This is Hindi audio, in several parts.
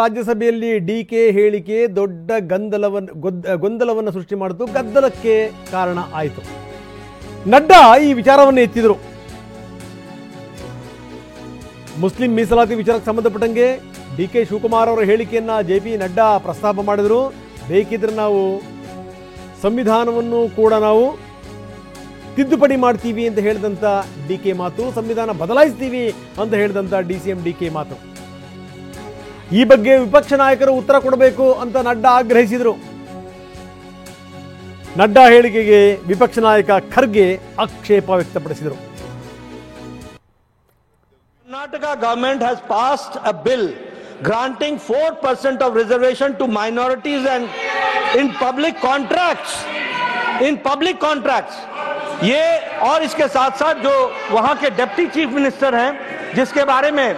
ರಾಜ್ಯಸಭೆಯಲ್ಲಿ ಡಿಕೆ ಹೇಳಿಕೆ ದೊಡ್ಡ ಗೊಂದಲವನ್ನು ಸೃಷ್ಟಿ ಮಾಡಿತು, ಗದ್ದಲಕ್ಕೆ ಕಾರಣ ಆಯಿತು. ನಡ್ಡಾ ಈ ವಿಚಾರವನ್ನು ಎತ್ತಿದರು. ಮುಸ್ಲಿಂ ಮೀಸಲಾತಿ ವಿಚಾರಕ್ಕೆ ಸಂಬಂಧಪಟ್ಟಂಗೆ ಡಿಕೆ ಶಿವಕುಮಾರ್ ಅವರ ಹೇಳಿಕೆಯನ್ನ ಜೆಪಿ ನಡ್ಡಾ ಪ್ರಸ್ತಾಪ ಮಾಡಿದರು. ಬೇಕಿದ್ರೆ ನಾವು ಸಂವಿಧಾನವನ್ನು ಕೂಡ ನಾವು ತಿದ್ದುಪಡಿ ಮಾಡ್ತೀವಿ ಅಂತ ಹೇಳಿದಂಥ ಡಿಕೆ ಮಾತು, ಸಂವಿಧಾನ ಬದಲಾಯಿಸ್ತೀವಿ ಅಂತ ಹೇಳಿದಂಥ ಡಿಸಿಎಂ ಡಿಕೆ ಮಾತು. ಈ ಬಗ್ಗೆ ವಿಪಕ್ಷ ನಾಯಕರು ಉತ್ತರ ಕೊಡಬೇಕು ಅಂತ ನಡ್ಡಾ ಆಗ್ರಹಿಸಿದರು. ನಡ್ಡಾ ಹೇಳಿಕೆಗೆ ವಿಪಕ್ಷ ನಾಯಕ ಖರ್ಗೆ ಆಕ್ಷೇಪ ವ್ಯಕ್ತಪಡಿಸಿದರು. Karnataka government has passed a bill granting 4% of reservation to minorities and in public contracts. ये और इसके साथ साथ जो वहां के डिप्टी चीफ मिनिस्टर हैं, जिसके बारे में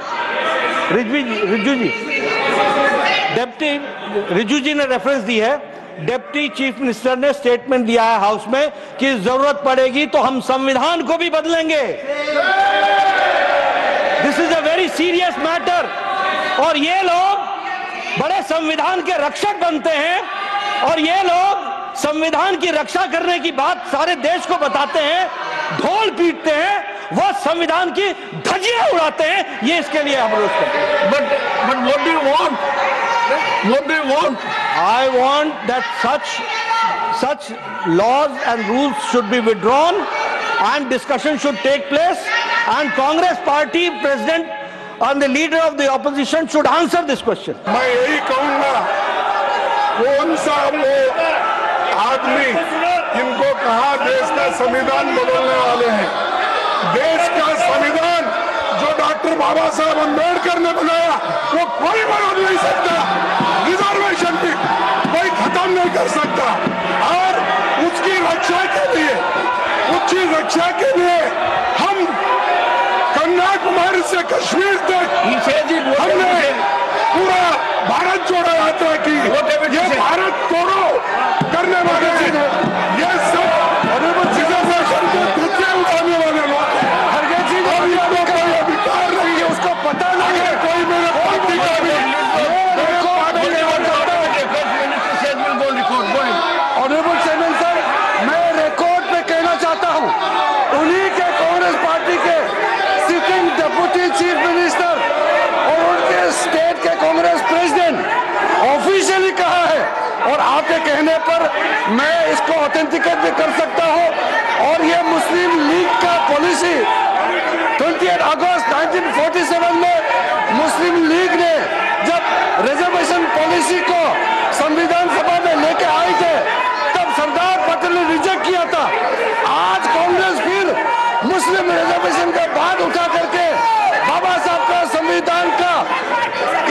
रिजू जी ने रेफरेंस दी है, डिप्टी चीफ मिनिस्टर ने स्टेटमेंट दिया है हाउस में कि जरूरत पड़ेगी तो हम संविधान को भी बदलेंगे. This is a very serious matter. और ये लोग बड़े संविधान के रक्षक बनते हैं और ये लोग संविधान की रक्षा करने की बात सारे देश को बताते हैं, ढोल पीटते हैं, वह संविधान की धज्जियां उड़ाते हैं. ये इसके लिए हम रोज करते हैं. But what do you want? What do you want? I want that such laws and rules should be withdrawn and discussion should take place and Congress party president and the leader of the opposition should answer this question. मैं यही कहूंगा, कौन सा वो आदमी इनको कहा देश का संविधान बदलने वाले हैं? देश का संविधान जो डॉक्टर बाबा साहब अम्बेडकर ने बनाया वो कोई बदल नहीं सकता. रिजर्वेशन भी कोई खत्म नहीं कर सकता. और उसकी रक्षा के लिए हम कन्याकुमारी से कश्मीर तक हमने पूरा भारत जोड़ो यात्रा की. ये भारत तोड़ो करने वाले ये सब रिजर्वेशन को धज्जियां उड़ाने वाले लोग कोई अधिकार नहीं है, उसको पता नहीं है. कोई मेरे पार्टी का भी ऑनरेबल चेयरमैन सर, मैं रिकॉर्ड पे कहना चाहता हूँ, उन्हीं के कांग्रेस पार्टी के सिटिंग डिप्टी चीफ मिनिस्टर और उनके स्टेट के कांग्रेस प्रेसिडेंट ऑफिशियली कहा है और आपके कहने पर मैं इसको ऑथेंटिकेट भी कर सकता हूं. और ये मुस्लिम लीग का पॉलिसी 28 अगस्त 1947 में मुस्लिम लीग ने जब रिजर्वेशन पॉलिसी को संविधान सभा में लेके आए थे तब सरदार पटेल ने रिजेक्ट किया था. आज कांग्रेस फिर मुस्लिम रिजर्वेशन का बात उठा करके बाबा साहब का संविधान का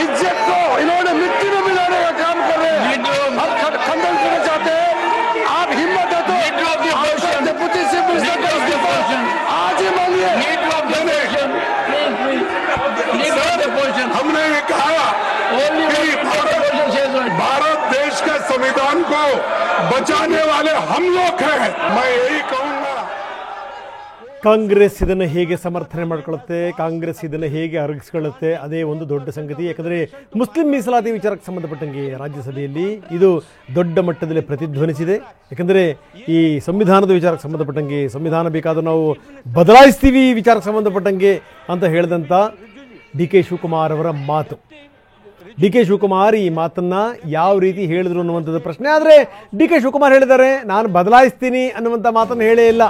इज्जत को इन्होंने मिट्टी में मिलाने का काम कर रहे हैं. अब खंडन करना चाहते हैं. आप हिम्मत है तो डिप्टी चीफ मिनिस्टर का इस्तीफा आज ही मांगिए. हमने ये कहा कि भारत देश का संविधान को बचाने वाले हम लोग हैं. मैं यही कहूंगा. ಕಾಂಗ್ರೆಸ್ ಇದನ್ನು ಹೇಗೆ ಸಮರ್ಥನೆ ಮಾಡ್ಕೊಳ್ಳುತ್ತೆ, ಕಾಂಗ್ರೆಸ್ ಇದನ್ನು ಹೇಗೆ ಅರಗಿಸ್ಕೊಳ್ಳುತ್ತೆ, ಅದೇ ಒಂದು ದೊಡ್ಡ ಸಂಗತಿ. ಯಾಕಂದರೆ ಮುಸ್ಲಿಂ ಮೀಸಲಾತಿ ವಿಚಾರಕ್ಕೆ ಸಂಬಂಧಪಟ್ಟಂಗೆ ರಾಜ್ಯಸಭೆಯಲ್ಲಿ ಇದು ದೊಡ್ಡ ಮಟ್ಟದಲ್ಲಿ ಪ್ರತಿಧ್ವನಿಸಿದೆ. ಯಾಕಂದರೆ ಈ ಸಂವಿಧಾನದ ವಿಚಾರಕ್ಕೆ ಸಂಬಂಧಪಟ್ಟಂಗೆ ಸಂವಿಧಾನ ಬೇಕಾದರೂ ನಾವು ಬದಲಾಯಿಸ್ತೀವಿ ವಿಚಾರಕ್ಕೆ ಸಂಬಂಧಪಟ್ಟಂಗೆ ಅಂತ ಹೇಳಿದಂಥ ಡಿ ಕೆ ಶಿವಕುಮಾರ್ ಅವರ ಮಾತು. ಡಿ ಕೆ ಶಿವಕುಮಾರ್ ಈ ಮಾತನ್ನು ಯಾವ ರೀತಿ ಹೇಳಿದ್ರು ಅನ್ನುವಂಥದ್ದು ಪ್ರಶ್ನೆ. ಆದರೆ ಡಿ ಕೆ ಶಿವಕುಮಾರ್ ಹೇಳಿದ್ದಾರೆ ನಾನು ಬದಲಾಯಿಸ್ತೀನಿ ಅನ್ನುವಂಥ ಮಾತನ್ನು ಹೇಳೇ ಇಲ್ಲ.